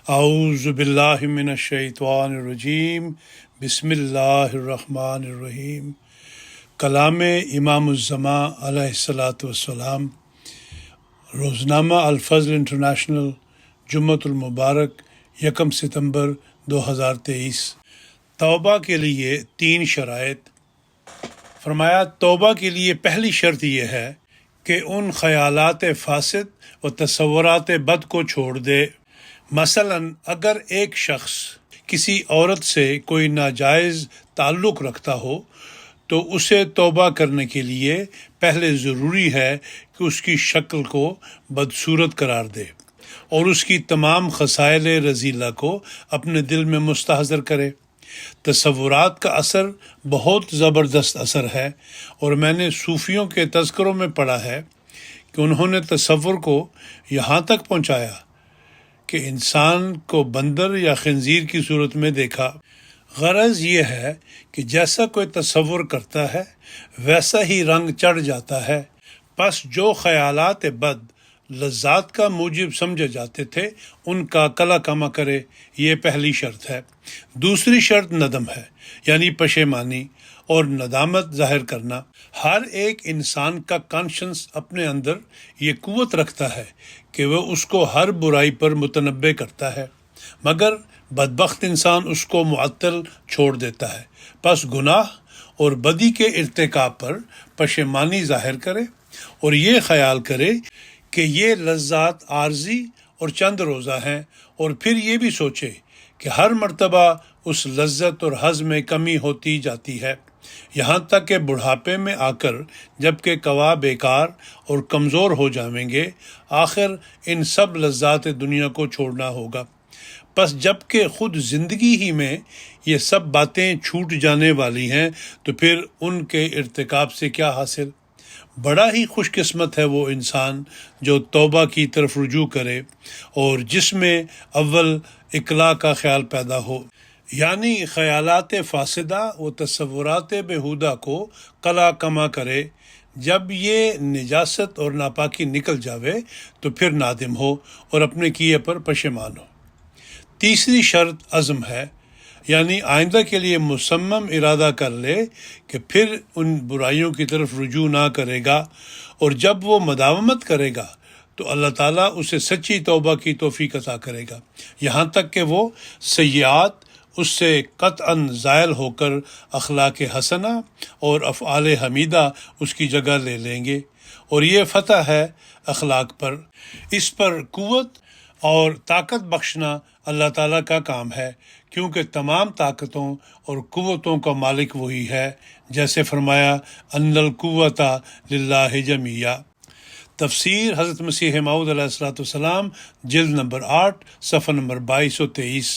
اعوذ باللہ من الشیطان الرجیم بسم اللہ الرحمن الرحیم۔ کلام امام الزمان علیہ الصلاۃ والسلام، روزنامہ الفضل انٹرنیشنل، جمعۃ المبارک، 1 ستمبر 2023۔ توبہ کے لیے 3 شرائط۔ فرمایا توبہ کے لیے پہلی شرط یہ ہے کہ ان خیالات فاسد و تصورات بد کو چھوڑ دے۔ مثلا اگر ایک شخص کسی عورت سے کوئی ناجائز تعلق رکھتا ہو تو اسے توبہ کرنے کے لیے پہلے ضروری ہے کہ اس کی شکل کو بدصورت قرار دے اور اس کی تمام خصائل رذیلہ کو اپنے دل میں مستحضر کرے۔ تصورات کا اثر بہت زبردست اثر ہے، اور میں نے صوفیوں کے تذکروں میں پڑھا ہے کہ انہوں نے تصور کو یہاں تک پہنچایا کہ انسان کو بندر یا خنزیر کی صورت میں دیکھا۔ غرض یہ ہے کہ جیسا کوئی تصور کرتا ہے ویسا ہی رنگ چڑھ جاتا ہے۔ پس جو خیالات بد لذات کا موجب سمجھے جاتے تھے ان کا کلا کما کرے، یہ پہلی شرط ہے۔ دوسری شرط ندم ہے، یعنی پشیمانی اور ندامت ظاہر کرنا۔ ہر ایک انسان کا کانشنس اپنے اندر یہ قوت رکھتا ہے کہ وہ اس کو ہر برائی پر متنبع کرتا ہے، مگر بدبخت انسان اس کو معطل چھوڑ دیتا ہے۔ پس گناہ اور بدی کے ارتکاب پر پشیمانی ظاہر کرے اور یہ خیال کرے کہ یہ لذات عارضی اور چند روزہ ہیں، اور پھر یہ بھی سوچے کہ ہر مرتبہ اس لذت اور حظ میں کمی ہوتی جاتی ہے، یہاں تک کہ بڑھاپے میں آ کر جب کہ قوا بیکار اور کمزور ہو جائیں گے، آخر ان سب لذات دنیا کو چھوڑنا ہوگا۔ پس جب کہ خود زندگی ہی میں یہ سب باتیں چھوٹ جانے والی ہیں تو پھر ان کے ارتکاب سے کیا حاصل؟ بڑا ہی خوش قسمت ہے وہ انسان جو توبہ کی طرف رجوع کرے اور جس میں اول اقلاع کا خیال پیدا ہو، یعنی خیالات فاسدہ و تصورات بیہودہ کو قلع کما کرے۔ جب یہ نجاست اور ناپاکی نکل جاوے تو پھر نادم ہو اور اپنے کیے پر پشیمان ہو۔ تیسری شرط عزم ہے، یعنی آئندہ کے لیے مصمم ارادہ کر لے کہ پھر ان برائیوں کی طرف رجوع نہ کرے گا، اور جب وہ مداومت کرے گا تو اللہ تعالیٰ اسے سچی توبہ کی توفیق عطا کرے گا، یہاں تک کہ وہ سیئات اس سے قطعاً زائل ہو کر اخلاق حسنہ اور افعال حمیدہ اس کی جگہ لے لیں گے، اور یہ فتح ہے اخلاق پر۔ اس پر قوت اور طاقت بخشنا اللہ تعالیٰ کا کام ہے، کیونکہ تمام طاقتوں اور قوتوں کا مالک وہی ہے، جیسے فرمایا ان القوۃ للہ جمیعا۔ تفسیر حضرت مسیح موعود علیہ الصلوۃ والسلام، جلد نمبر 8، صفحہ نمبر 2223۔